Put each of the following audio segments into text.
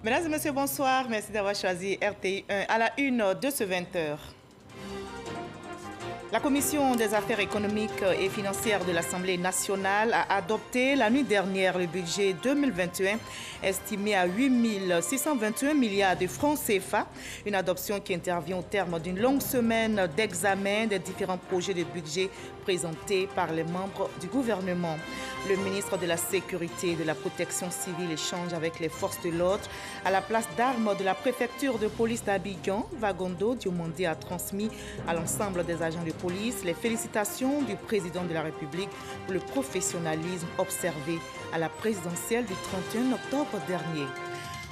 Mesdames et messieurs, bonsoir. Merci d'avoir choisi RTI1 à la une de ce 20h. La Commission des affaires économiques et financières de l'Assemblée nationale a adopté la nuit dernière le budget 2021 estimé à 8 621 milliards de francs CFA. Une adoption qui intervient au terme d'une longue semaine d'examen des différents projets de budget présentés par les membres du gouvernement. Le ministre de la Sécurité et de la Protection civile échange avec les forces de l'ordre à la place d'armes de la préfecture de police d'Abidjan. Vagondo Diomandé a transmis à l'ensemble des agents de police les félicitations du président de la République pour le professionnalisme observé à la présidentielle du 31 octobre dernier.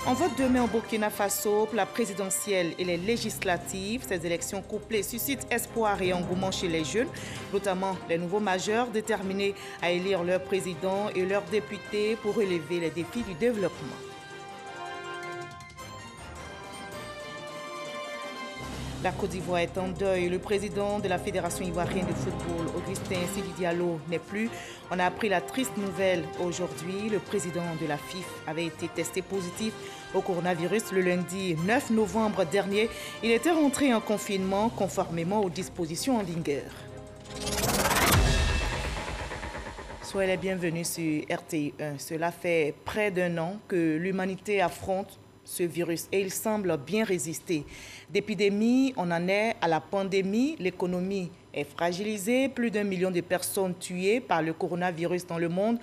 On vote demain au Burkina Faso pour la présidentielle et les législatives. Ces élections couplées suscitent espoir et engouement chez les jeunes, notamment les nouveaux majeurs déterminés à élire leur président et leurs députés pour relever les défis du développement. La Côte d'Ivoire est en deuil. Le président de la Fédération ivoirienne de football, Augustin Sidi Diallo, n'est plus. On a appris la triste nouvelle aujourd'hui. Le président de la FIF avait été testé positif au coronavirus le lundi 9 novembre dernier. Il était rentré en confinement conformément aux dispositions en vigueur. Soyez les bienvenus sur RTI1. Cela fait près d'1 an que l'humanité affronte ce virus et il semble bien résister. D'épidémie, on en est à la pandémie. L'économie est fragilisée. Plus d'1 million de personnes tuées par le coronavirus dans le monde.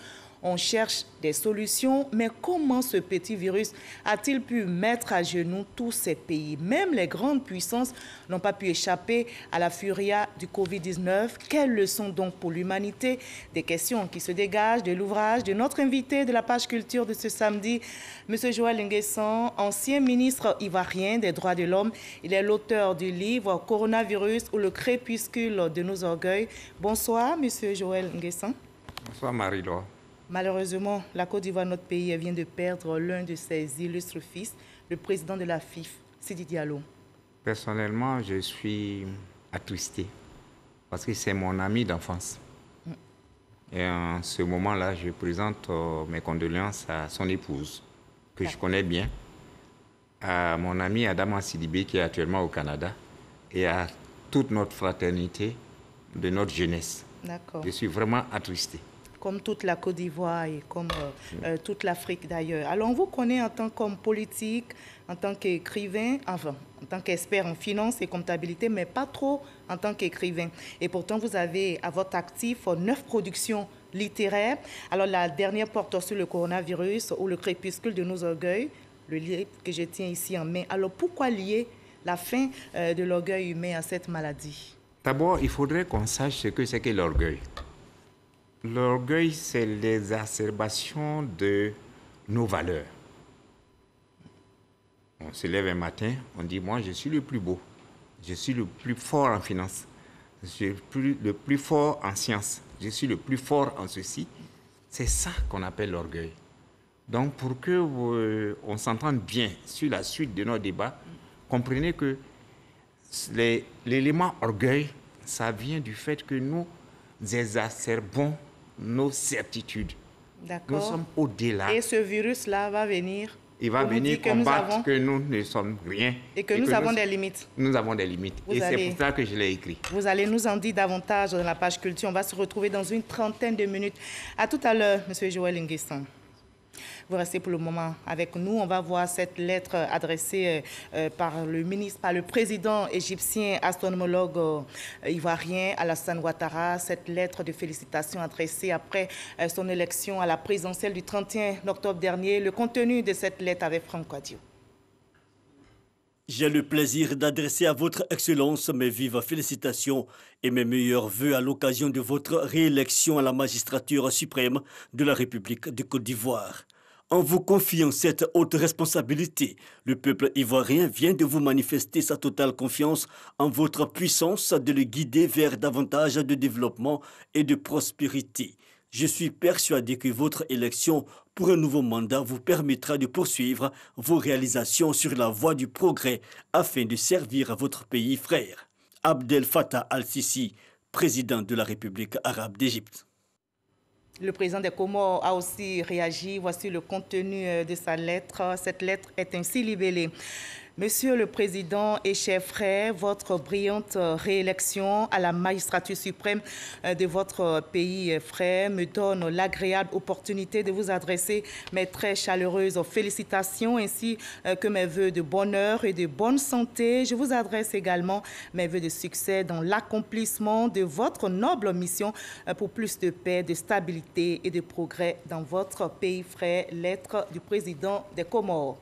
On cherche des solutions, mais comment ce petit virus a-t-il pu mettre à genoux tous ces pays? Même les grandes puissances n'ont pas pu échapper à la furia du Covid-19. Quelles leçons donc pour l'humanité? Des questions qui se dégagent de l'ouvrage de notre invité de la page culture de ce samedi, M. Joël Nguessan, ancien ministre ivoirien des droits de l'homme. Il est l'auteur du livre « Coronavirus ou le crépuscule de nos orgueils ». Bonsoir, M. Joël Nguessan. Bonsoir, Marie-Laure. Malheureusement, la Côte d'Ivoire, notre pays, vient de perdre l'un de ses illustres fils, le président de la FIF, Sidi Diallo. Personnellement, je suis attristé parce que c'est mon ami d'enfance. Et en ce moment-là, je présente mes condoléances à son épouse, que je connais bien, à mon ami Adama Sidibé, qui est actuellement au Canada, et à toute notre fraternité de notre jeunesse. Je suis vraiment attristé. Comme toute la Côte d'Ivoire et comme toute l'Afrique d'ailleurs. Alors, on vous connaît en tant qu'homme politique, en tant qu'écrivain, enfin, en tant qu'expert en finance et comptabilité, mais pas trop en tant qu'écrivain. Et pourtant, vous avez à votre actif 9 productions littéraires. Alors, la dernière porte sur le coronavirus ou le crépuscule de nos orgueils, le livre que je tiens ici en main. Alors, pourquoi lier la fin de l'orgueil humain à cette maladie? D'abord, il faudrait qu'on sache ce que c'est que l'orgueil. L'orgueil, c'est l'exacerbation de nos valeurs. On se lève un matin, on dit, moi, je suis le plus beau, je suis le plus fort en finance, je suis le plus fort en sciences, je suis le plus fort en ceci. C'est ça qu'on appelle l'orgueil. Donc, pour que on s'entende bien sur la suite de nos débats, comprenez que l'élément orgueil, ça vient du fait que nous exacerbons nos certitudes. Nous sommes au-delà. Et ce virus-là va venir. Il va venir combattre que nous ne sommes rien. Et que nous avons des limites. Nous avons des limites. Et c'est pour ça que je l'ai écrit. Vous allez nous en dire davantage dans la page culture. On va se retrouver dans une trentaine de minutes. À tout à l'heure, M. Joël Nguessan. Vous restez pour le moment avec nous. On va voir cette lettre adressée par le président égyptien, astronomologue ivoirien Alassane Ouattara. Cette lettre de félicitations adressée après son élection à la présidentielle du 31 octobre dernier. Le contenu de cette lettre avec Franck Kouadio. J'ai le plaisir d'adresser à votre Excellence mes vives félicitations et mes meilleurs vœux à l'occasion de votre réélection à la magistrature suprême de la République de Côte d'Ivoire. En vous confiant cette haute responsabilité, le peuple ivoirien vient de vous manifester sa totale confiance en votre puissance de le guider vers davantage de développement et de prospérité. Je suis persuadé que votre élection pour un nouveau mandat vous permettra de poursuivre vos réalisations sur la voie du progrès afin de servir votre pays frère. Abdel Fattah al-Sisi, président de la République arabe d'Égypte. Le président des Comores a aussi réagi. Voici le contenu de sa lettre. Cette lettre est ainsi libellée. Monsieur le Président et chers frères, votre brillante réélection à la magistrature suprême de votre pays, frère, me donne l'agréable opportunité de vous adresser mes très chaleureuses félicitations ainsi que mes vœux de bonheur et de bonne santé. Je vous adresse également mes vœux de succès dans l'accomplissement de votre noble mission pour plus de paix, de stabilité et de progrès dans votre pays, frère. Lettre du président des Comores.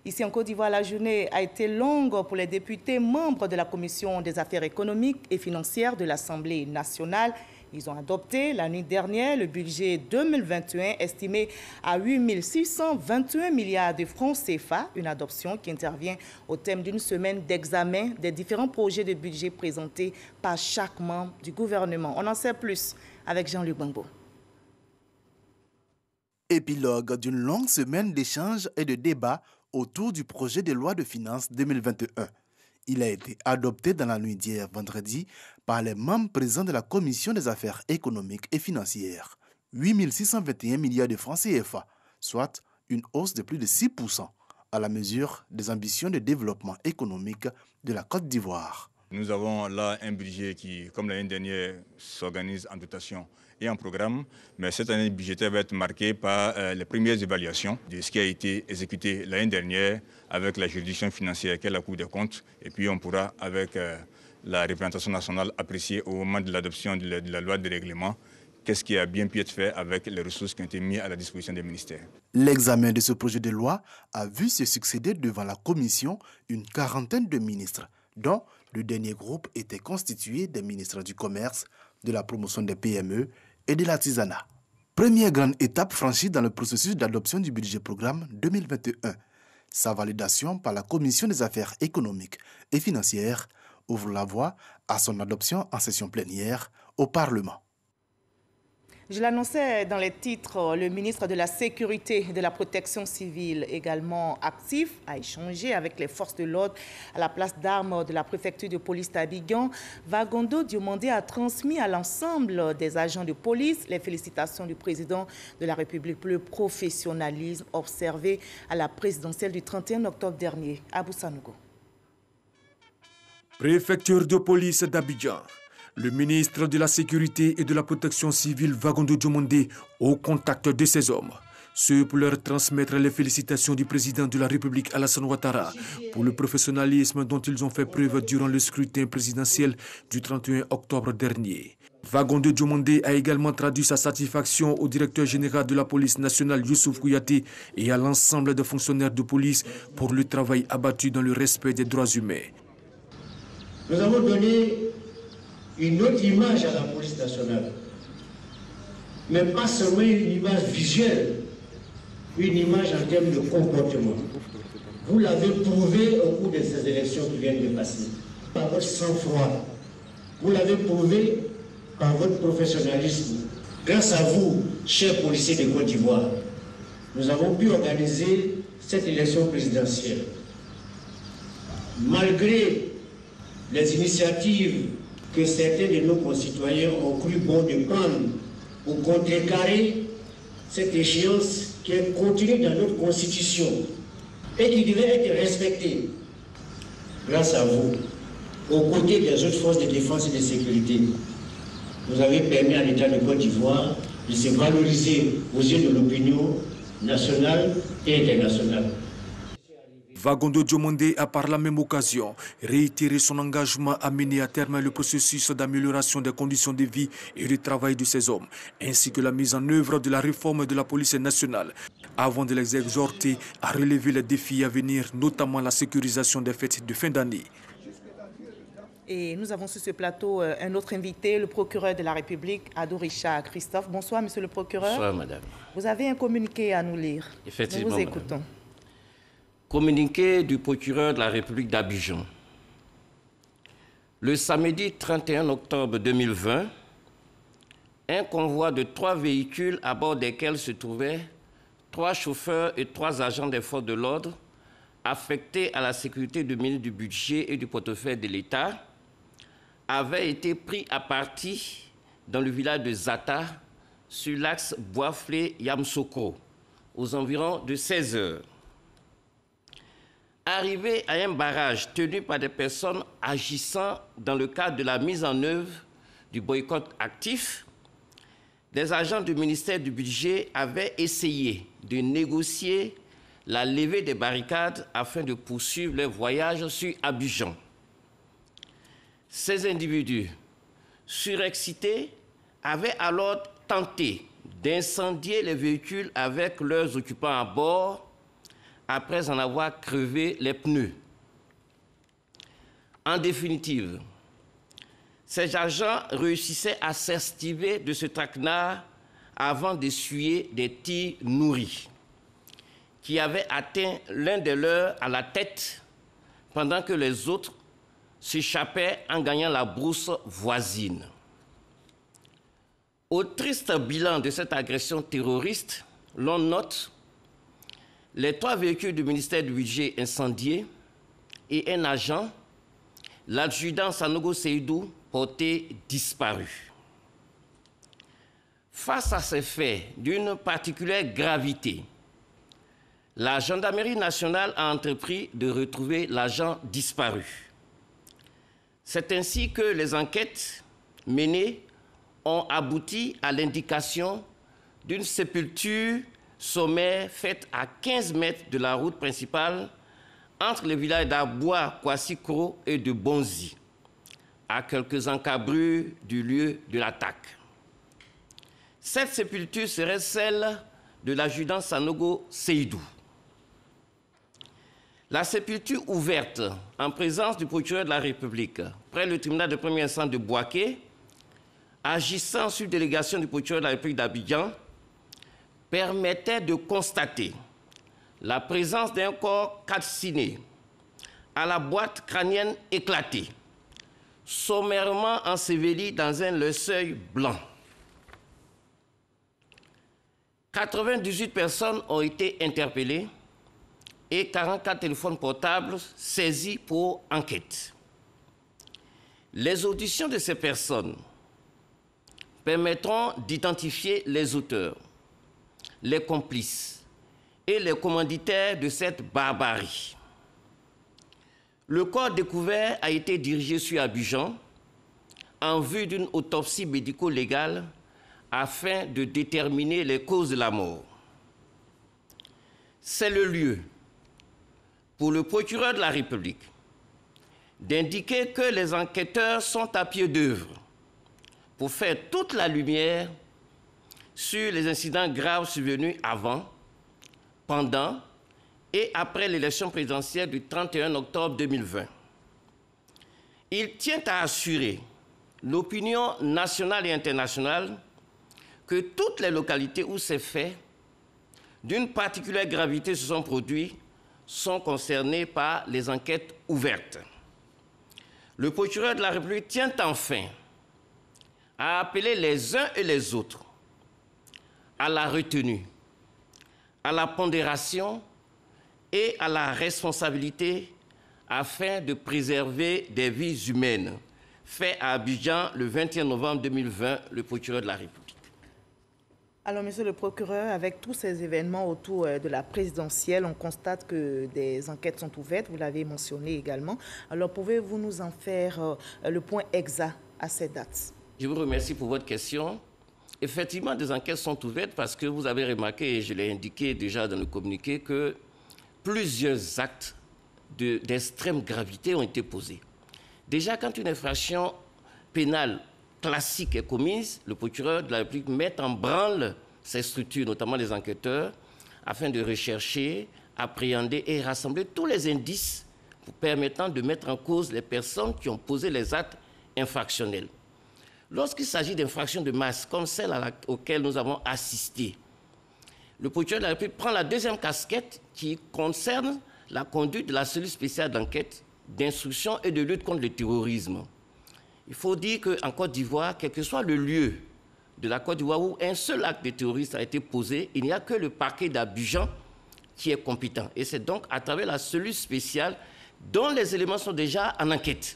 Ici en Côte d'Ivoire, la journée a été longue pour les députés membres de la Commission des affaires économiques et financières de l'Assemblée nationale. Ils ont adopté la nuit dernière le budget 2021 estimé à 8 621 milliards de francs CFA, une adoption qui intervient au terme d'une semaine d'examen des différents projets de budget présentés par chaque membre du gouvernement. On en sait plus avec Jean-Luc Bangbo. Épilogue d'une longue semaine d'échanges et de débats autour du projet de loi de finances 2021. Il a été adopté dans la nuit d'hier vendredi par les membres présents de la Commission des affaires économiques et financières. 8 621 milliards de francs CFA, soit une hausse de plus de 6% à la mesure des ambitions de développement économique de la Côte d'Ivoire. Nous avons là un budget qui, comme l'année dernière, s'organise en dotation et en programme, mais cette année budgétaire va être marquée par les premières évaluations de ce qui a été exécuté l'année dernière avec la juridiction financière qu'est la Cour des comptes, et puis on pourra, avec la représentation nationale, apprécier au moment de l'adoption de la loi de règlement qu'est-ce qui a bien pu être fait avec les ressources qui ont été mises à la disposition des ministères. L'examen de ce projet de loi a vu se succéder devant la Commission une quarantaine de ministres, dont le dernier groupe était constitué des ministres du Commerce, de la promotion des PME et de l'artisanat. Première grande étape franchie dans le processus d'adoption du budget programme 2021. Sa validation par la Commission des affaires économiques et financières ouvre la voie à son adoption en session plénière au Parlement. Je l'annonçais dans les titres, le ministre de la Sécurité et de la Protection civile, également actif, a échangé avec les forces de l'ordre à la place d'armes de la préfecture de police d'Abidjan. Vagondo Diomandé a transmis à l'ensemble des agents de police les félicitations du président de la République pour le professionnalisme observé à la présidentielle du 31 octobre dernier. Abou Sanogo. Préfecture de police d'Abidjan. Le ministre de la Sécurité et de la Protection civile, Vagondo Diomandé, au contact de ces hommes. Ce pour leur transmettre les félicitations du président de la République, Alassane Ouattara, pour le professionnalisme dont ils ont fait preuve durant le scrutin présidentiel du 31 octobre dernier. Vagondo Diomandé a également traduit sa satisfaction au directeur général de la police nationale, Youssouf Kouyaté, et à l'ensemble des fonctionnaires de police pour le travail abattu dans le respect des droits humains. Nous avons donné une autre image à la police nationale, mais pas seulement une image visuelle, une image en termes de comportement. Vous l'avez prouvé au cours de ces élections qui viennent de passer, par votre sang-froid. Vous l'avez prouvé par votre professionnalisme. Grâce à vous, chers policiers de Côte d'Ivoire, nous avons pu organiser cette élection présidentielle. Malgré les initiatives que certains de nos concitoyens ont cru bon de prendre pour contrecarrer cette échéance qui est contenue dans notre Constitution et qui devait être respectée. Grâce à vous, aux côtés des autres forces de défense et de sécurité, vous avez permis à l'État de Côte d'Ivoire de se valoriser aux yeux de l'opinion nationale et internationale. Vagondo Diomandé a par la même occasion réitéré son engagement à mener à terme le processus d'amélioration des conditions de vie et de travail de ces hommes, ainsi que la mise en œuvre de la réforme de la police nationale, avant de les exhorter à relever les défis à venir, notamment la sécurisation des fêtes de fin d'année. Et nous avons sur ce plateau un autre invité, le procureur de la République, Ado Richard Christophe. Bonsoir, monsieur le procureur. Bonsoir, madame. Vous avez un communiqué à nous lire. Effectivement, nous vous écoutons. Madame. Communiqué du procureur de la République d'Abidjan. Le samedi 31 octobre 2020, un convoi de 3 véhicules à bord desquels se trouvaient 3 chauffeurs et 3 agents des forces de l'ordre affectés à la sécurité du ministre du Budget et du portefeuille de l'État avait été pris à partie dans le village de Zata sur l'axe Boisflé-Yamsokro, aux environs de 16 heures. Arrivé à un barrage tenu par des personnes agissant dans le cadre de la mise en œuvre du boycott actif, des agents du ministère du Budget avaient essayé de négocier la levée des barricades afin de poursuivre leur voyage sur Abidjan. Ces individus, surexcités, avaient alors tenté d'incendier les véhicules avec leurs occupants à bord après en avoir crevé les pneus. En définitive, ces agents réussissaient à s'estiver de ce traquenard avant d'essuyer des tirs nourris qui avaient atteint l'un des leurs à la tête pendant que les autres s'échappaient en gagnant la brousse voisine. Au triste bilan de cette agression terroriste, l'on note les 3 véhicules du ministère du Budget incendiés et un agent, l'adjudant Sanogo Seydou, porté disparu. Face à ces faits d'une particulière gravité, la Gendarmerie nationale a entrepris de retrouver l'agent disparu. C'est ainsi que les enquêtes menées ont abouti à l'indication d'une sépulture sommaire faite à 15 mètres de la route principale entre les villages d'Aboua, Kwassikro et de Bonzi, à quelques encablures du lieu de l'attaque. Cette sépulture serait celle de l'adjudant Sanogo Seydou. La sépulture ouverte en présence du procureur de la République près le tribunal de première instance de Bouaké, agissant sur délégation du procureur de la République d'Abidjan, permettait de constater la présence d'un corps calciné à la boîte crânienne éclatée, sommairement enseveli dans un leçeuil blanc. 98 personnes ont été interpellées et 44 téléphones portables saisis pour enquête. Les auditions de ces personnes permettront d'identifier les auteurs, les complices et les commanditaires de cette barbarie. Le corps découvert a été dirigé sur Abidjan en vue d'une autopsie médico-légale afin de déterminer les causes de la mort. C'est le lieu pour le procureur de la République d'indiquer que les enquêteurs sont à pied d'œuvre pour faire toute la lumière sur les incidents graves survenus avant, pendant et après l'élection présidentielle du 31 octobre 2020. Il tient à assurer l'opinion nationale et internationale que toutes les localités où ces faits d'une particulière gravité se sont produits sont concernées par les enquêtes ouvertes. Le procureur de la République tient enfin à appeler les uns et les autres à la retenue, à la pondération et à la responsabilité afin de préserver des vies humaines. Fait à Abidjan le 21 novembre 2020, le procureur de la République. Alors, monsieur le procureur, avec tous ces événements autour de la présidentielle, on constate que des enquêtes sont ouvertes, vous l'avez mentionné également. Alors, pouvez-vous nous en faire le point exact à ces dates? Je vous remercie pour votre question. Effectivement, des enquêtes sont ouvertes parce que vous avez remarqué, et je l'ai indiqué déjà dans le communiqué, que plusieurs actes d'extrême gravité ont été posés. Déjà, quand une infraction pénale classique est commise, le procureur de la République met en branle ces structures, notamment les enquêteurs, afin de rechercher, appréhender et rassembler tous les indices permettant de mettre en cause les personnes qui ont posé les actes infractionnels. Lorsqu'il s'agit d'infractions de masse, comme celle auxquelles nous avons assisté, le procureur de la République prend la deuxième casquette qui concerne la conduite de la cellule spéciale d'enquête, d'instruction et de lutte contre le terrorisme. Il faut dire qu'en Côte d'Ivoire, quel que soit le lieu de la Côte d'Ivoire où un seul acte de terroriste a été posé, il n'y a que le parquet d'Abidjan qui est compétent. Et c'est donc à travers la cellule spéciale dont les éléments sont déjà en enquête.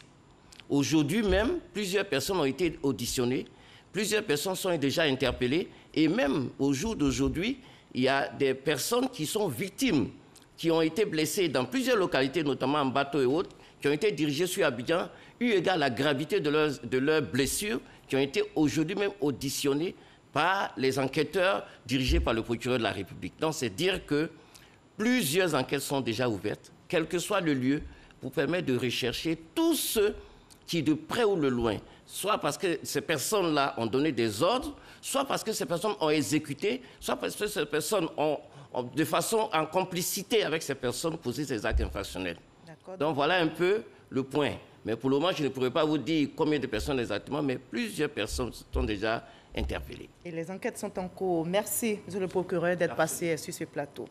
Aujourd'hui même, plusieurs personnes ont été auditionnées, Plusieurs personnes sont déjà interpellées et même au jour d'aujourd'hui, il y a des personnes qui sont victimes, qui ont été blessées dans plusieurs localités, notamment en bateau et autres, qui ont été dirigées sur Abidjan, eu égard à la gravité de leurs blessures, qui ont été aujourd'hui même auditionnées par les enquêteurs dirigés par le procureur de la République. Donc, c'est dire que plusieurs enquêtes sont déjà ouvertes, quel que soit le lieu, pour permettre de rechercher tous ceux qui, de près ou de loin, soit parce que ces personnes-là ont donné des ordres, soit parce que ces personnes ont exécuté, soit parce que ces personnes ont de façon en complicité avec ces personnes, posé ces actes infractionnels. Donc voilà un peu le point. Mais pour le moment, je ne pourrais pas vous dire combien de personnes exactement, mais plusieurs personnes sont déjà interpellées. Et les enquêtes sont en cours. Merci, monsieur le procureur, d'être passé sur ce plateau.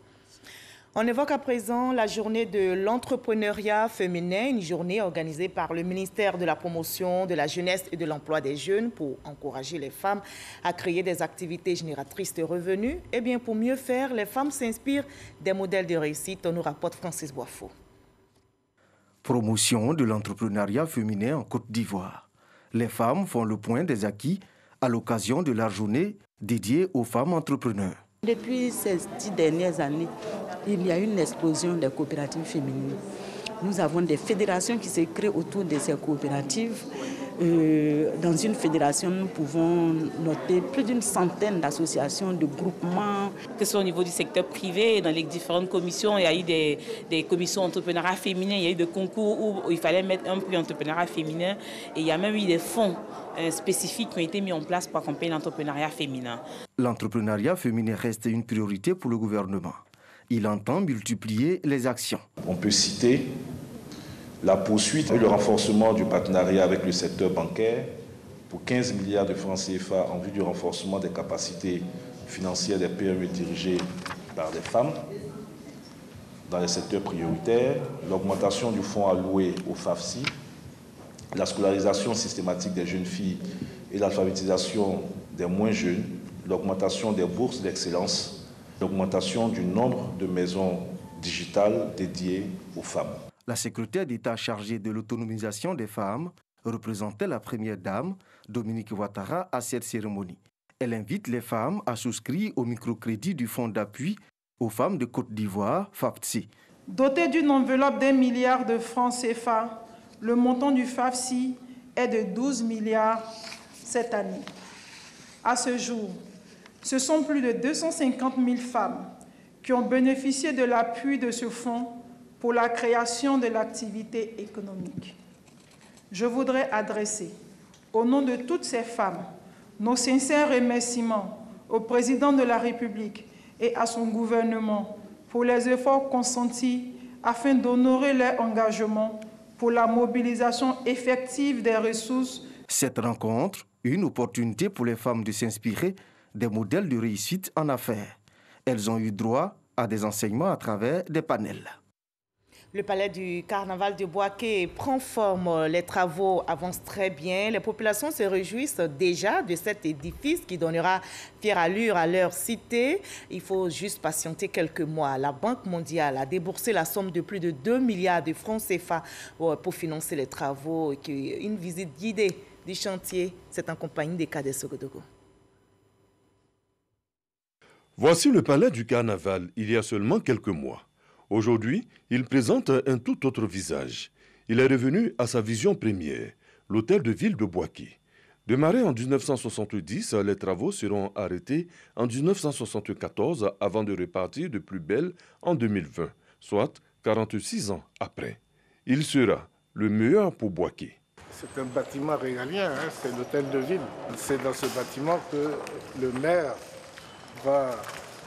On évoque à présent la journée de l'entrepreneuriat féminin, une journée organisée par le ministère de la Promotion, de la Jeunesse et de l'Emploi des Jeunes pour encourager les femmes à créer des activités génératrices de revenus. Eh bien, pour mieux faire, les femmes s'inspirent des modèles de réussite, nous rapporte Francis Boifo. Promotion de l'entrepreneuriat féminin en Côte d'Ivoire. Les femmes font le point des acquis à l'occasion de la journée dédiée aux femmes entrepreneurs. Depuis ces 10 dernières années, il y a une explosion des coopératives féminines. Nous avons des fédérations qui se créent autour de ces coopératives. Dans une fédération, nous pouvons noter plus d'une centaine d'associations, de groupements. Que ce soit au niveau du secteur privé, dans les différentes commissions, il y a eu des commissions entrepreneuriat féminin, il y a eu des concours où il fallait mettre un prix entrepreneuriat féminin. Et il y a même eu des fonds spécifiques qui ont été mis en place pour accompagner l'entrepreneuriat féminin. L'entrepreneuriat féminin reste une priorité pour le gouvernement. Il entend multiplier les actions. On peut citer la poursuite et le renforcement du partenariat avec le secteur bancaire pour 15 milliards de francs CFA en vue du renforcement des capacités financières des PME dirigées par des femmes dans les secteurs prioritaires, l'augmentation du fonds alloué au FAFSI, la scolarisation systématique des jeunes filles et l'alphabétisation des moins jeunes, l'augmentation des bourses d'excellence, l'augmentation du nombre de maisons digitales dédiées aux femmes. La secrétaire d'État chargée de l'autonomisation des femmes représentait la première dame, Dominique Ouattara, à cette cérémonie. Elle invite les femmes à souscrire au microcrédit du Fonds d'appui aux femmes de Côte d'Ivoire, FAFSI. Doté d'une enveloppe d'1 milliard de francs CFA, le montant du FAFSI est de 12 milliards cette année. À ce jour, ce sont plus de 250 000 femmes qui ont bénéficié de l'appui de ce fonds pour la création de l'activité économique. Je voudrais adresser, au nom de toutes ces femmes, nos sincères remerciements au président de la République et à son gouvernement pour les efforts consentis afin d'honorer leur engagement pour la mobilisation effective des ressources. Cette rencontre, une opportunité pour les femmes de s'inspirer des modèles de réussite en affaires. Elles ont eu droit à des enseignements à travers des panels. Le palais du carnaval de Bouaké prend forme. Les travaux avancent très bien. Les populations se réjouissent déjà de cet édifice qui donnera fière allure à leur cité. Il faut juste patienter quelques mois. La Banque mondiale a déboursé la somme de plus de 2 milliards de francs CFA pour financer les travaux. Une visite guidée du chantier, c'est en compagnie des cadets Sogodogo. Voici le palais du carnaval il y a seulement quelques mois. Aujourd'hui, il présente un tout autre visage. Il est revenu à sa vision première, l'hôtel de ville de Bouaké. Démarré en 1970, les travaux seront arrêtés en 1974 avant de repartir de plus belle en 2020, soit 46 ans après. Il sera le meilleur pour Bouaké. C'est un bâtiment régalien, c'est l'hôtel de ville. C'est dans ce bâtiment que le maire va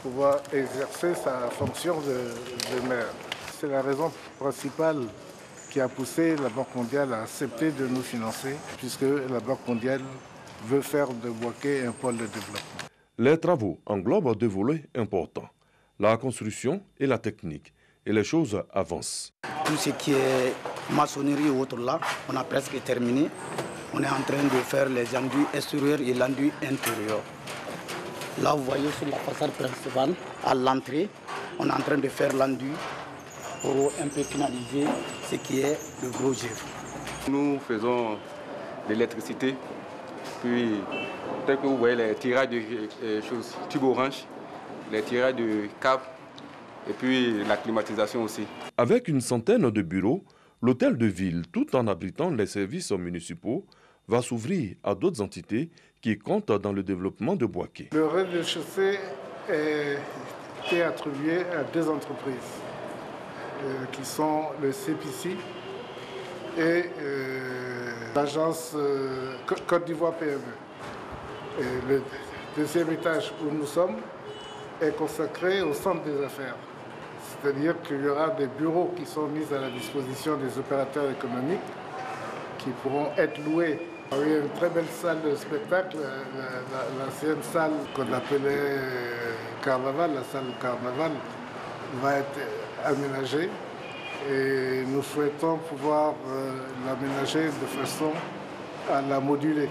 pouvoir exercer sa fonction de maire. C'est la raison principale qui a poussé la Banque mondiale à accepter de nous financer, puisque la Banque mondiale veut faire de Bouaké un pôle de développement. Les travaux englobent deux volets importants, la construction et la technique, et les choses avancent. Tout ce qui est maçonnerie ou autre là, on a presque terminé. On est en train de faire les enduits extérieurs et l'enduit intérieur. Là, vous voyez sur la façade principale, à l'entrée, on est en train de faire l'enduit pour un peu finaliser ce qui est le gros œuvre. Nous faisons de l'électricité, puis tel que vous voyez les tirages de choses, tubes orange, les tirages de câbles et puis la climatisation aussi. Avec une centaine de bureaux, l'hôtel de ville, tout en abritant les services municipaux, va s'ouvrir à d'autres entités qui comptent dans le développement de Bouaké. Le rez-de-chaussée est attribué à 2 entreprises qui sont le CPC et l'agence Côte d'Ivoire PME. Et le deuxième étage où nous sommes est consacré au centre des affaires. C'est-à-dire qu'il y aura des bureaux qui sont mis à la disposition des opérateurs économiques qui pourront être loués. Il y a une très belle salle de spectacle, l'ancienne salle qu'on appelait Carnaval, la salle Carnaval, va être aménagée et nous souhaitons pouvoir l'aménager de façon à la moduler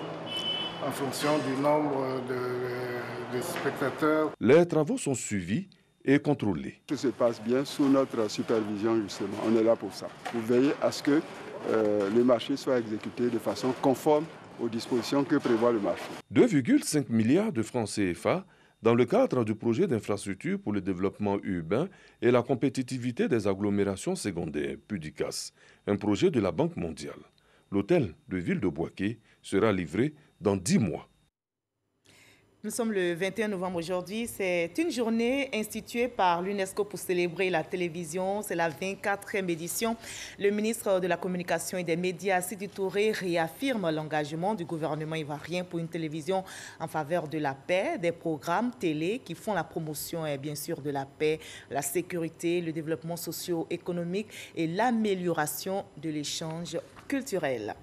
en fonction du nombre de spectateurs. Les travaux sont suivis et contrôlés. Tout se passe bien sous notre supervision justement, on est là pour ça, pour veiller à ce que le marché soit exécuté de façon conforme aux dispositions que prévoit le marché. 2,5 milliards de francs CFA dans le cadre du projet d'infrastructure pour le développement urbain et la compétitivité des agglomérations secondaires, PUDICAS, un projet de la Banque mondiale. L'hôtel de ville de Bouaké sera livré dans 10 mois. Nous sommes le 21 novembre aujourd'hui. C'est une journée instituée par l'UNESCO pour célébrer la télévision. C'est la 24e édition. Le ministre de la Communication et des Médias, Sidi Touré, réaffirme l'engagement du gouvernement ivoirien pour une télévision en faveur de la paix, des programmes télé qui font la promotion, bien sûr, de la paix, la sécurité, le développement socio-économique et l'amélioration de l'échange culturel.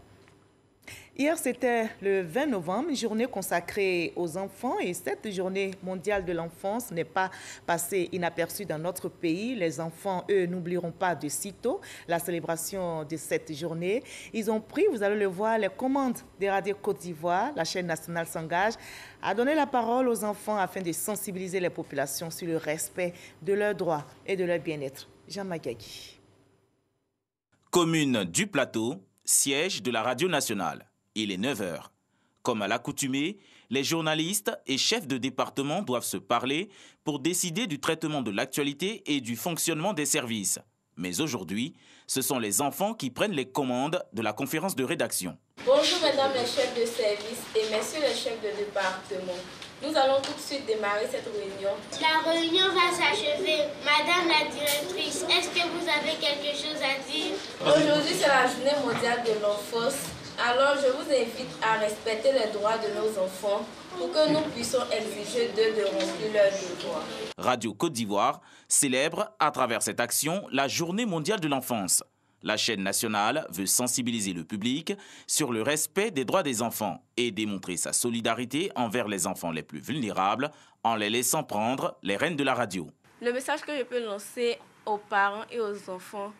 Hier, c'était le 20 novembre, une journée consacrée aux enfants. Et cette journée mondiale de l'enfance n'est pas passée inaperçue dans notre pays. Les enfants, eux, n'oublieront pas de sitôt la célébration de cette journée. Ils ont pris, vous allez le voir, les commandes des radios Côte d'Ivoire. La chaîne nationale s'engage à donner la parole aux enfants afin de sensibiliser les populations sur le respect de leurs droits et de leur bien-être. Jean Magagui. Commune du Plateau, siège de la radio nationale. Il est 9 h. Comme à l'accoutumée, les journalistes et chefs de département doivent se parler pour décider du traitement de l'actualité et du fonctionnement des services. Mais aujourd'hui, ce sont les enfants qui prennent les commandes de la conférence de rédaction. Bonjour mesdames les chefs de service et messieurs les chefs de département. Nous allons tout de suite démarrer cette réunion. La réunion va s'achever. Madame la directrice, est-ce que vous avez quelque chose à dire? Aujourd'hui, c'est la journée mondiale de l'enfance. Alors, je vous invite à respecter les droits de nos enfants pour que nous puissions exiger d'eux de remplir leurs devoirs. Radio Côte d'Ivoire célèbre à travers cette action la Journée mondiale de l'enfance. La chaîne nationale veut sensibiliser le public sur le respect des droits des enfants et démontrer sa solidarité envers les enfants les plus vulnérables en les laissant prendre les rênes de la radio. Le message que je peux lancer aux parents et aux enfants,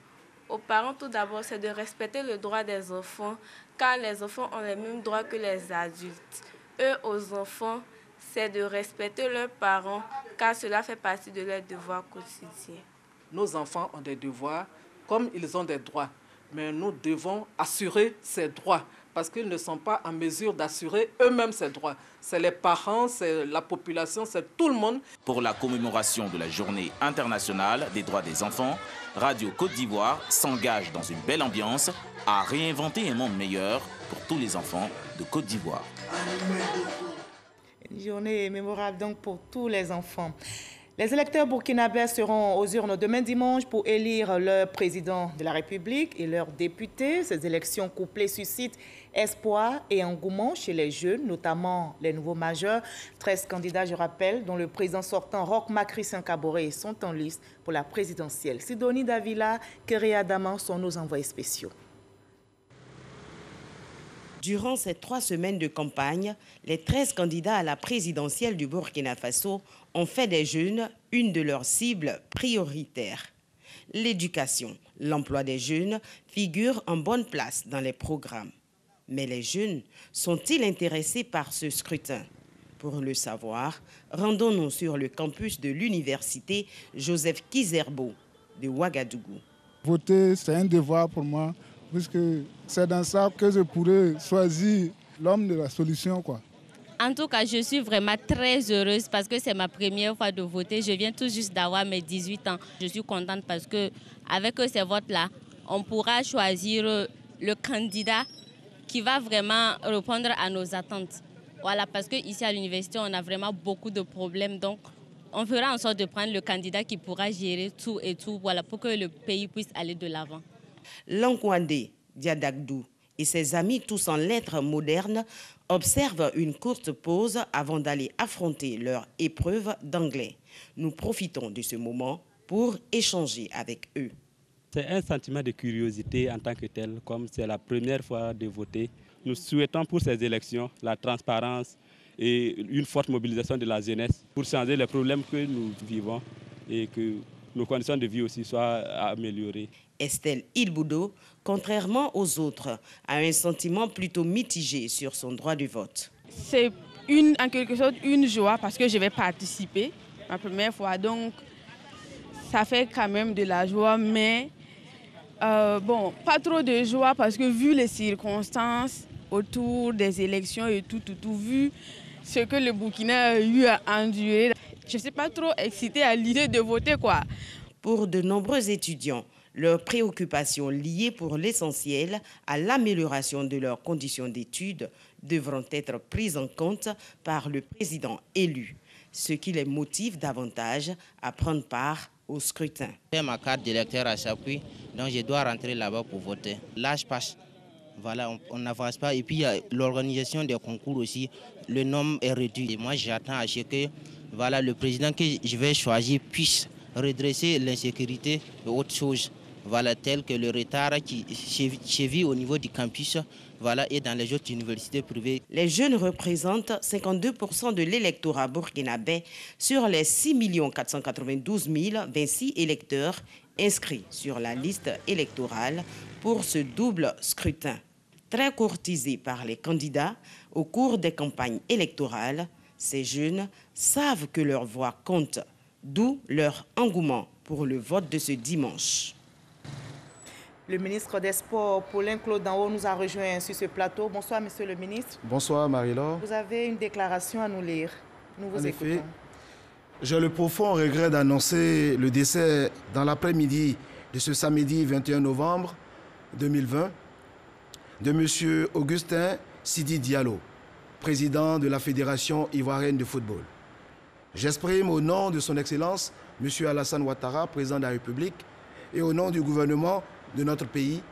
aux parents tout d'abord, c'est de respecter le droit des enfants car les enfants ont les mêmes droits que les adultes. Eux, aux enfants, c'est de respecter leurs parents car cela fait partie de leurs devoirs quotidiens. Nos enfants ont des devoirs comme ils ont des droits, mais nous devons assurer ces droits parce qu'ils ne sont pas en mesure d'assurer eux-mêmes ces droits. C'est les parents, c'est la population, c'est tout le monde. Pour la commémoration de la Journée internationale des droits des enfants, Radio Côte d'Ivoire s'engage dans une belle ambiance à réinventer un monde meilleur pour tous les enfants de Côte d'Ivoire. Une journée mémorable donc pour tous les enfants. Les électeurs burkinabés seront aux urnes demain dimanche pour élire leur président de la République et leurs députés. Ces élections couplées suscitent espoir et engouement chez les jeunes, notamment les nouveaux majeurs. 13 candidats, je rappelle, dont le président sortant Roch-Marc Christian Kaboré sont en liste pour la présidentielle. Sidonie Davila, Kéréa Daman sont nos envoyés spéciaux. Durant ces 3 semaines de campagne, les 13 candidats à la présidentielle du Burkina Faso ont fait des jeunes une de leurs cibles prioritaires. L'éducation, l'emploi des jeunes figurent en bonne place dans les programmes. Mais les jeunes sont-ils intéressés par ce scrutin? Pour le savoir, rendons-nous sur le campus de l'université Joseph Kizerbo de Ouagadougou. Voter, c'est un devoir pour moi, puisque c'est dans ça que je pourrais choisir l'homme de la solution, quoi. En tout cas, je suis vraiment très heureuse parce que c'est ma première fois de voter. Je viens tout juste d'avoir mes 18 ans. Je suis contente parce qu'avec ces votes-là, on pourra choisir le candidat qui va vraiment répondre à nos attentes. Voilà, parce qu'ici à l'université, on a vraiment beaucoup de problèmes. Donc, on fera en sorte de prendre le candidat qui pourra gérer tout et tout, voilà, pour que le pays puisse aller de l'avant. Lankwande Diadagdou et ses amis, tous en lettres modernes, observent une courte pause avant d'aller affronter leur épreuve d'anglais. Nous profitons de ce moment pour échanger avec eux. C'est un sentiment de curiosité en tant que tel, comme c'est la première fois de voter. Nous souhaitons pour ces élections la transparence et une forte mobilisation de la jeunesse pour changer les problèmes que nous vivons et que nos conditions de vie aussi soient améliorées. Estelle Ilboudo, contrairement aux autres, a un sentiment plutôt mitigé sur son droit de vote. C'est en quelque sorte une joie parce que je vais participer ma première fois, donc ça fait quand même de la joie, mais bon, pas trop de joie parce que vu les circonstances autour des élections et tout, vu ce que le Burkina a eu à endurer, je ne suis pas trop excitée à l'idée de voter, quoi. Pour de nombreux étudiants, leurs préoccupations liées pour l'essentiel à l'amélioration de leurs conditions d'études devront être prises en compte par le président élu, ce qui les motive davantage à prendre part au scrutin. J'ai ma carte d'électeur à Chapuis, donc je dois rentrer là-bas pour voter. L'âge passe, voilà, on n'avance pas. Et puis il y a l'organisation des concours aussi, le nombre est réduit. Et moi j'attends à ce que voilà, le président que je vais choisir puisse redresser l'insécurité et autres choses. Voilà, tel que le retard qui sévit au niveau du campus, voilà, et dans les autres universités privées. Les jeunes représentent 52% de l'électorat burkinabé sur les 6 492 026 électeurs inscrits sur la liste électorale pour ce double scrutin. Très courtisés par les candidats au cours des campagnes électorales, ces jeunes savent que leur voix compte, d'où leur engouement pour le vote de ce dimanche. Le ministre des Sports, Paulin Claude Danho, nous a rejoint sur ce plateau. Bonsoir, monsieur le ministre. Bonsoir, Marie-Laure. Vous avez une déclaration à nous lire. Nous vous écoutons. En effet, j'ai le profond regret d'annoncer le décès dans l'après-midi de ce samedi 21 novembre 2020 de monsieur Augustin Sidi Diallo, président de la Fédération ivoirienne de football. J'exprime au nom de son Excellence, monsieur Alassane Ouattara, président de la République, et au nom du gouvernement de notre pays,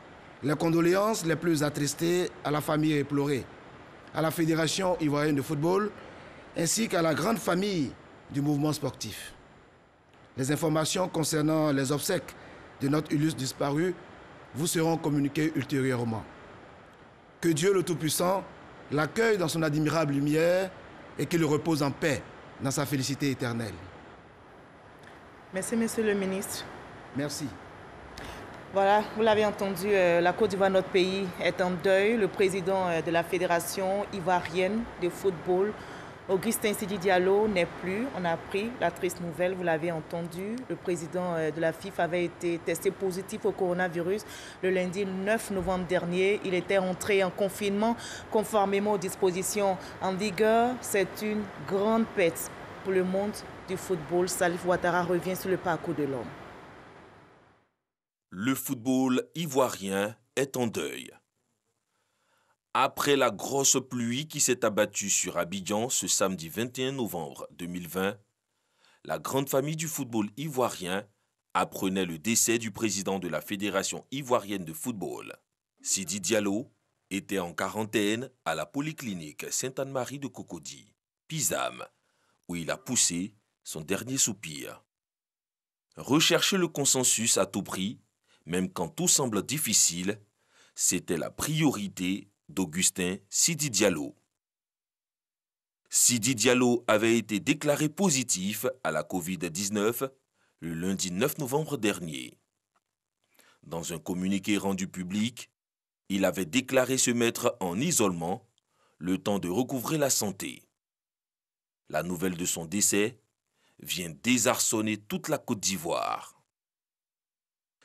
les condoléances les plus attristées à la famille éplorée, à la Fédération ivoirienne de football, ainsi qu'à la grande famille du mouvement sportif. Les informations concernant les obsèques de notre illustre disparu vous seront communiquées ultérieurement. Que Dieu le Tout-Puissant l'accueille dans son admirable lumière et qu'il repose en paix dans sa félicité éternelle. Merci, monsieur le ministre. Merci. Voilà, vous l'avez entendu, la Côte d'Ivoire, notre pays, est en deuil. Le président de la Fédération ivoirienne de football, Augustin Sidi Diallo, n'est plus. On a appris la triste nouvelle, vous l'avez entendu. Le président de la FIFA avait été testé positif au coronavirus le lundi 9 novembre dernier. Il était entré en confinement conformément aux dispositions en vigueur. C'est une grande perte pour le monde du football. Salif Ouattara revient sur le parcours de l'homme. Le football ivoirien est en deuil. Après la grosse pluie qui s'est abattue sur Abidjan ce samedi 21 novembre 2020, la grande famille du football ivoirien apprenait le décès du président de la Fédération ivoirienne de football. Sidi Diallo était en quarantaine à la polyclinique Sainte-Anne-Marie de Cocody, Pisam, où il a poussé son dernier soupir. Rechercher le consensus à tout prix, même quand tout semble difficile, c'était la priorité d'Augustin Sidi Diallo. Sidi Diallo avait été déclaré positif à la Covid-19 le lundi 9 novembre dernier. Dans un communiqué rendu public, il avait déclaré se mettre en isolement le temps de recouvrer la santé. La nouvelle de son décès vient désarçonner toute la Côte d'Ivoire.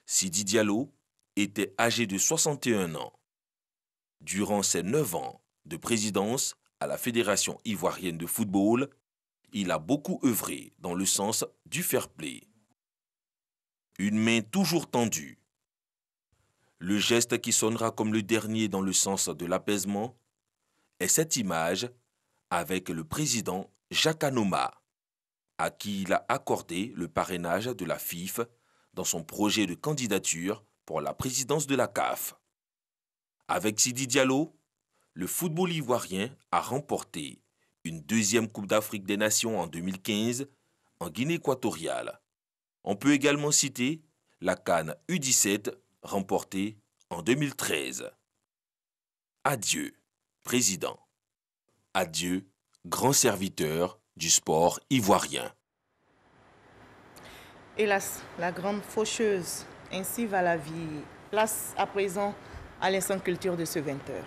Sidi Diallo était âgé de 61 ans. Durant ses 9 ans de présidence à la Fédération ivoirienne de football, il a beaucoup œuvré dans le sens du fair play. Une main toujours tendue. Le geste qui sonnera comme le dernier dans le sens de l'apaisement est cette image avec le président Jacques Anoma, à qui il a accordé le parrainage de la FIF dans son projet de candidature pour la présidence de la CAF. Avec Sidi Diallo, le football ivoirien a remporté une deuxième Coupe d'Afrique des Nations en 2015 en Guinée équatoriale. On peut également citer la CAN U17 remportée en 2013. Adieu, président. Adieu, grand serviteur du sport ivoirien. Hélas, la grande faucheuse, ainsi va la vie. Place à présent à l'instant culture de ce 20h.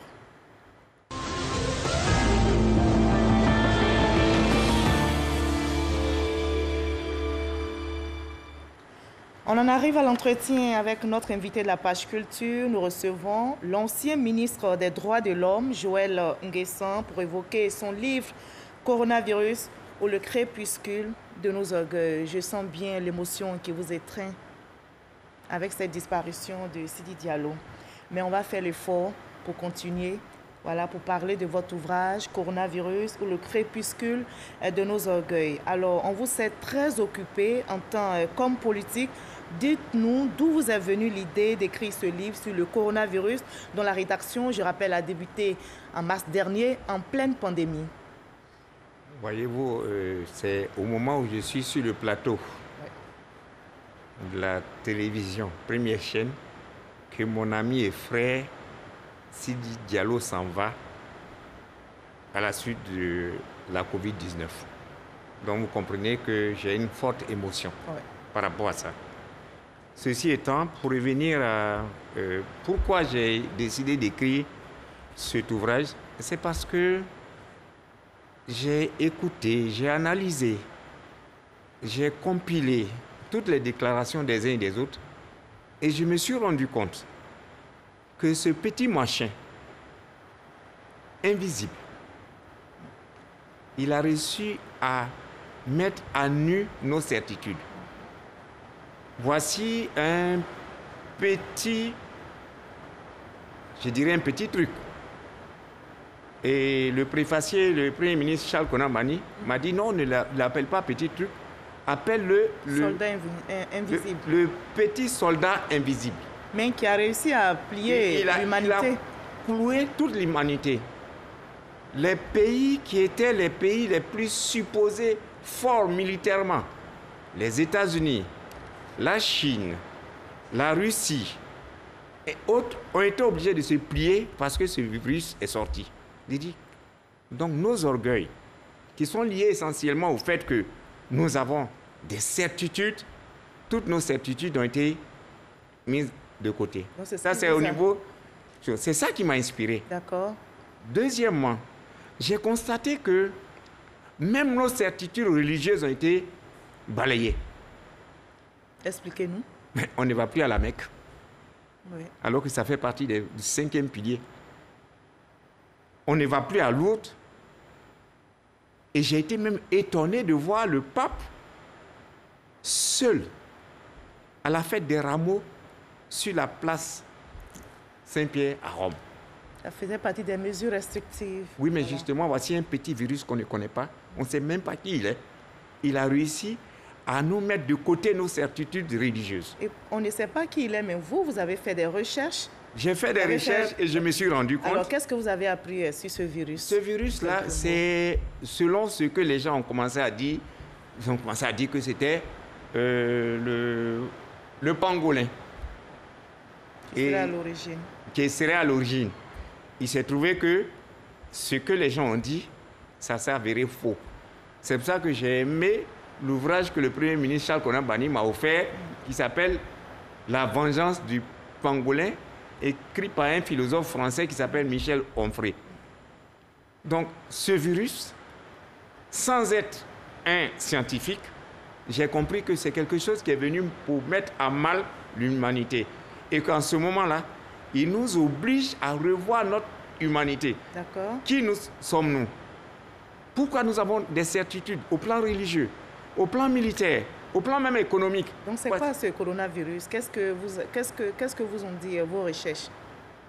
On en arrive à l'entretien avec notre invité de la page culture. Nous recevons l'ancien ministre des Droits de l'Homme, Joël Nguessan, pour évoquer son livre Coronavirus ou le crépuscule de nos orgueils. Je sens bien l'émotion qui vous étreint avec cette disparition de Sidi Diallo. Mais on va faire l'effort pour continuer, voilà, pour parler de votre ouvrage Coronavirus ou le crépuscule de nos orgueils. Alors, on vous sait très occupé en tant comme politique. Dites-nous d'où vous est venue l'idée d'écrire ce livre sur le coronavirus dont la rédaction, je rappelle, a débuté en mars dernier en pleine pandémie. Voyez-vous, c'est au moment où je suis sur le plateau de la télévision, première chaîne, que mon ami et frère Sidi Diallo s'en va à la suite de la Covid-19. Donc vous comprenez que j'ai une forte émotion par rapport à ça. Ceci étant, pour revenir à pourquoi j'ai décidé d'écrire cet ouvrage, c'est parce que j'ai écouté, j'ai analysé, j'ai compilé toutes les déclarations des uns et des autres et je me suis rendu compte que ce petit machin invisible, il a réussi à mettre à nu nos certitudes. Voici un petit, je dirais un petit truc. Et le préfacier, le Premier ministre Charles Konan Banny m'a dit non, ne l'appelle pas petit truc, appelle-le le petit soldat invisible. Mais qui a réussi à plier l'humanité. Il a cloué toute l'humanité. Les pays qui étaient les pays les plus supposés forts militairement, les États-Unis, la Chine, la Russie et autres ont été obligés de se plier parce que ce virus est sorti. Donc nos orgueils, qui sont liés essentiellement au fait que nous avons des certitudes, toutes nos certitudes ont été mises de côté. Donc, ça, c'est au niveau... C'est ça qui m'a inspiré. D'accord. Deuxièmement, j'ai constaté que même nos certitudes religieuses ont été balayées. Expliquez-nous. On ne va plus à la Mecque. Oui. Alors que ça fait partie du 5e pilier. On ne va plus à Lourdes. Et j'ai été même étonné de voir le pape seul à la fête des rameaux sur la place Saint-Pierre à Rome. Ça faisait partie des mesures restrictives. Oui, mais justement, voici un petit virus qu'on ne connaît pas. On ne sait même pas qui il est. Il a réussi à nous mettre de côté nos certitudes religieuses. Et on ne sait pas qui il est, mais vous avez fait des recherches. J'ai fait des recherches et je me suis rendu compte. Alors, qu'est-ce que vous avez appris sur ce virus? Ce virus-là, c'est selon ce que les gens ont commencé à dire. Ils ont commencé à dire que c'était le pangolin. Qui serait à l'origine. Qui serait à l'origine. Il s'est trouvé que ce que les gens ont dit, ça s'avérait faux. C'est pour ça que j'ai aimé l'ouvrage que le Premier ministre Charles Konan Banny m'a offert, qui s'appelle « La vengeance du pangolin », écrit par un philosophe français qui s'appelle Michel Onfray. Donc, ce virus, sans être un scientifique, j'ai compris que c'est quelque chose qui est venu pour mettre à mal l'humanité. Et qu'en ce moment-là, il nous oblige à revoir notre humanité. D'accord. Qui nous sommes-nous? Pourquoi nous avons des certitudes au plan religieux, au plan militaire, au plan même économique? Donc c'est quoi ce coronavirus? Qu'est-ce que vous ont dit vos recherches?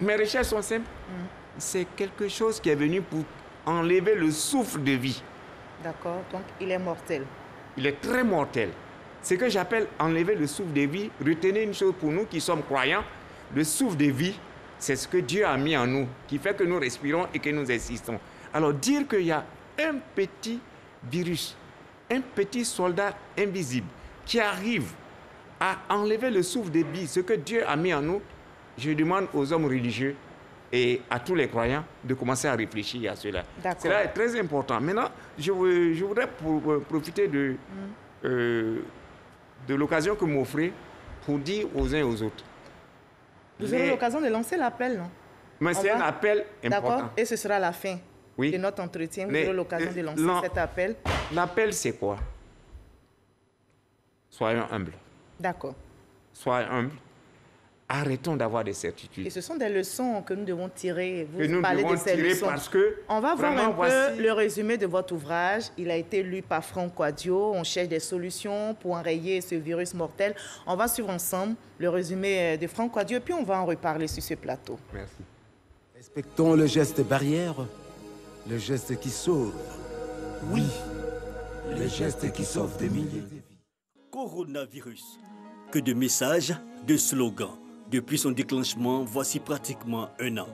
Mes recherches sont simples. C'est quelque chose qui est venu pour enlever le souffle de vie. D'accord, donc il est mortel. Il est très mortel. Ce que j'appelle enlever le souffle de vie, retenez une chose pour nous qui sommes croyants, le souffle de vie, c'est ce que Dieu a mis en nous, qui fait que nous respirons et que nous existons. Alors dire qu'il y a un petit virus, un petit soldat invisible qui arrive à enlever le souffle de vie, ce que Dieu a mis en nous, je demande aux hommes religieux et à tous les croyants de commencer à réfléchir à cela. Cela est très important. Maintenant, je voudrais profiter de l'occasion que m'offrez pour dire aux uns et aux autres. Vous aurez l'occasion de lancer l'appel, non? Mais c'est un appel important. D'accord, et ce sera la fin de notre entretien. Vous aurez l'occasion de lancer cet appel. L'appel, c'est quoi? Soyons humbles. D'accord. Soyons humbles. Arrêtons d'avoir des certitudes. Et ce sont des leçons que nous devons tirer. Vous parlez de ces leçons. Parce que on va voir un peu le résumé de votre ouvrage. Il a été lu par Franck Kouadio. On cherche des solutions pour enrayer ce virus mortel. On va suivre ensemble le résumé de Franck Kouadio, puis on va en reparler sur ce plateau. Merci. Respectons le geste barrière, le geste qui sauve. Oui, le geste qui sauve des milliers de vies. Coronavirus. Que de messages, de slogans. Depuis son déclenchement, voici pratiquement un an.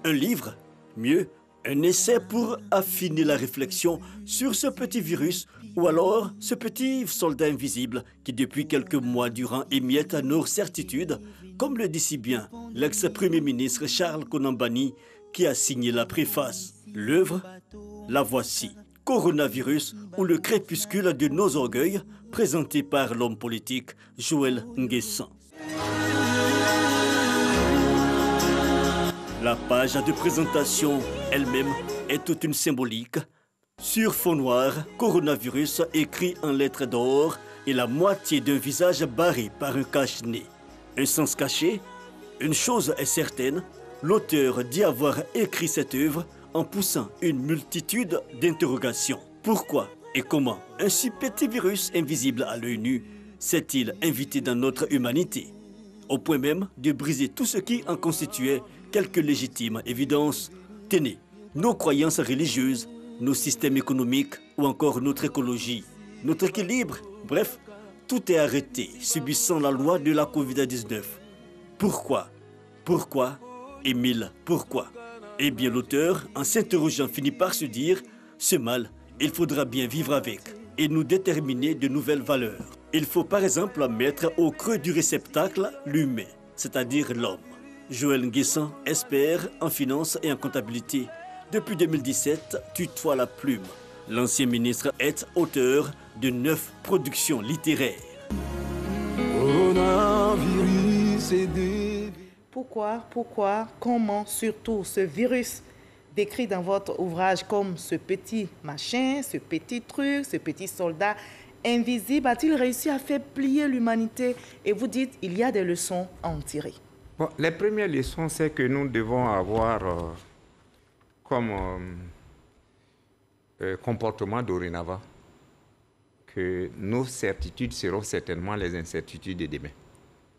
Un livre, mieux, un essai pour affiner la réflexion sur ce petit virus ou alors ce petit soldat invisible qui depuis quelques mois durant émiette nos certitudes, comme le dit si bien l'ex-premier ministre Charles Konambani qui a signé la préface. L'œuvre, la voici. Coronavirus ou le crépuscule de nos orgueils, présenté par l'homme politique Joël Nguessan. La page de présentation elle-même est toute une symbolique. Sur fond noir, coronavirus écrit en lettres d'or et la moitié d'un visage barré par un cache-nez. Un sens caché? Une chose est certaine, l'auteur dit avoir écrit cette œuvre en poussant une multitude d'interrogations. Pourquoi et comment un si petit virus invisible à l'œil nu s'est-il invité dans notre humanité, au point même de briser tout ce qui en constituait quelques légitimes évidences? Tenez, nos croyances religieuses, nos systèmes économiques ou encore notre écologie, notre équilibre, bref, tout est arrêté, subissant la loi de la Covid-19. Pourquoi? Pourquoi? Et mille pourquoi? Eh bien, l'auteur, en s'interrogeant, finit par se dire « Ce mal, il faudra bien vivre avec et nous déterminer de nouvelles valeurs. Il faut par exemple mettre au creux du réceptacle l'humain, c'est-à-dire l'homme. » Joël Nguessan, expert en finance et en comptabilité. Depuis 2017, tutoie la plume. L'ancien ministre est auteur de 9 productions littéraires. Pourquoi, comment, surtout, ce virus décrit dans votre ouvrage comme ce petit machin, ce petit truc, ce petit soldat invisible, a-t-il réussi à faire plier l'humanité? Et vous dites, il y a des leçons à en tirer. Bon, les premières leçons, c'est que nous devons avoir comme comportement dorénavant que nos certitudes seront certainement les incertitudes de demain.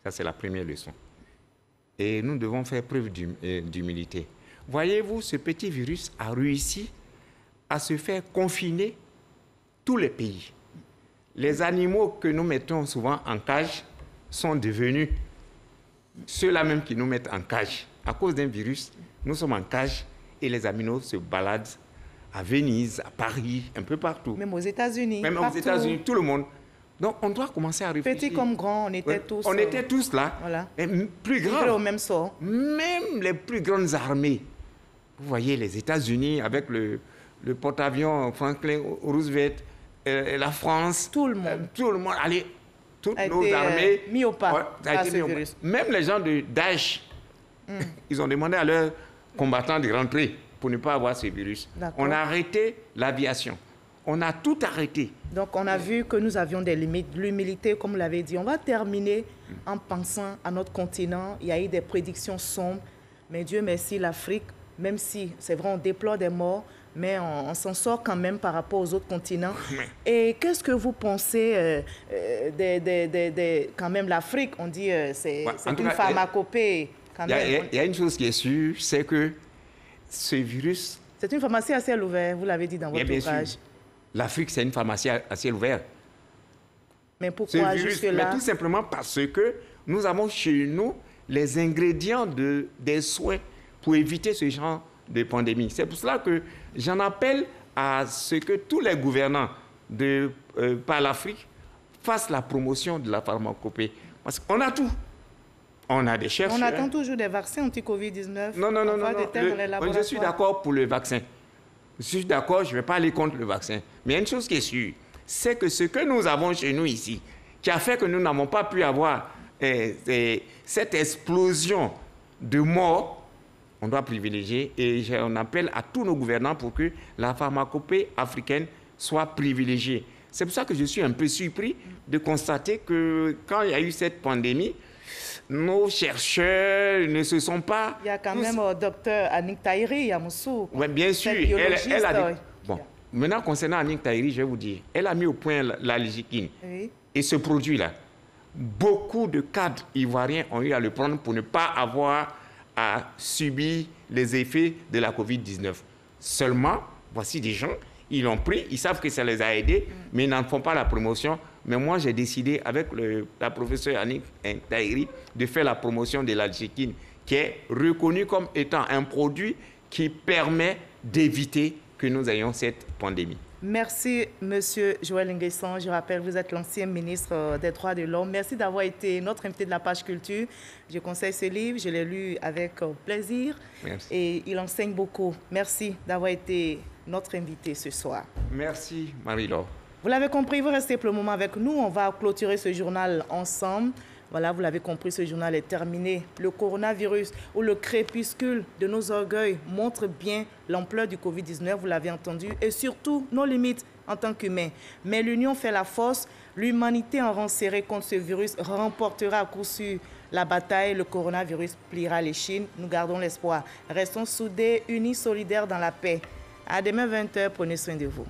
Ça, c'est la première leçon. Et nous devons faire preuve d'humilité. Voyez-vous, ce petit virus a réussi à se faire confiner tous les pays. Les animaux que nous mettons souvent en cage sont devenus ceux-là même qui nous mettent en cage. À cause d'un virus, nous sommes en cage et les animaux se baladent à Venise, à Paris, un peu partout. Même aux États-Unis. Même aux États-Unis, tout le monde. Donc, on doit commencer à réfléchir. Petit comme grand, on était tous... On était tous là. Voilà. Et plus grand. Au même sort. Même les plus grandes armées. Vous voyez, les États-Unis avec le porte-avions Franklin Roosevelt, la France. Tout le monde. Tout le monde. Allez, toutes nos armées. Mis au pas à ce virus. Même les gens de Daesh, ils ont demandé à leurs combattants de rentrer pour ne pas avoir ce virus. On a arrêté l'aviation. On a tout arrêté. Donc, on a vu que nous avions des limites, l'humilité, comme vous l'avez dit. On va terminer en pensant à notre continent. Il y a eu des prédictions sombres. Mais Dieu merci, l'Afrique, même si, c'est vrai, on déplore des morts, mais on s'en sort quand même par rapport aux autres continents. Et qu'est-ce que vous pensez quand même l'Afrique? On dit c'est une pharmacopée. Il y a une chose qui est sûre, c'est que ce virus... C'est une pharmacie à ciel ouvert, vous l'avez dit dans votre ouvrage. L'Afrique, c'est une pharmacie à ciel ouvert. Mais pourquoi jusque-là? Tout simplement parce que nous avons chez nous les ingrédients des soins pour éviter ce genre de pandémie. C'est pour cela que j'en appelle à ce que tous les gouvernants par l'Afrique fassent la promotion de la pharmacopée. Parce qu'on a tout. On a des chercheurs. On attend toujours des vaccins anti-Covid-19. Non. Je suis d'accord pour le vaccin. Je suis d'accord, je ne vais pas aller contre le vaccin. Mais il y a une chose qui est sûre, c'est que ce que nous avons chez nous ici, qui a fait que nous n'avons pas pu avoir cette explosion de morts, on doit privilégier. Et on appelle à tous nos gouvernants pour que la pharmacopée africaine soit privilégiée. C'est pour ça que je suis un peu surpris de constater que quand il y a eu cette pandémie, nos chercheurs ne se sont pas... Il y a quand même docteur Annick Tahiri Yamoussou. Oui, bien sûr. Elle a dit... Bon, maintenant, concernant Annick Tahiri, je vais vous dire, elle a mis au point l'algéquine. Oui. Et ce produit-là, beaucoup de cadres ivoiriens ont eu à le prendre pour ne pas avoir à subir les effets de la Covid-19. Seulement, voici des gens, ils l'ont pris, ils savent que ça les a aidés, mais ils n'en font pas la promotion. Mais moi, j'ai décidé, avec la professeure Annick Tahiri, de faire la promotion de l'algéquine, qui est reconnue comme étant un produit qui permet d'éviter que nous ayons cette pandémie. Merci, Monsieur Joël Nguessan. Je rappelle, vous êtes l'ancien ministre des Droits de l'Homme. Merci d'avoir été notre invité de la page culture. Je conseille ce livre, je l'ai lu avec plaisir. Merci. Et il enseigne beaucoup. Merci d'avoir été notre invité ce soir. Merci, Marie-Laure. Vous l'avez compris, vous restez pour le moment avec nous. On va clôturer ce journal ensemble. Voilà, vous l'avez compris, ce journal est terminé. Le coronavirus ou le crépuscule de nos orgueils montre bien l'ampleur du Covid-19, vous l'avez entendu, et surtout nos limites en tant qu'humains. Mais l'union fait la force. L'humanité en rang serré contre ce virus remportera à coup sûr la bataille. Le coronavirus pliera les Chines. Nous gardons l'espoir. Restons soudés, unis, solidaires dans la paix. À demain 20h, prenez soin de vous.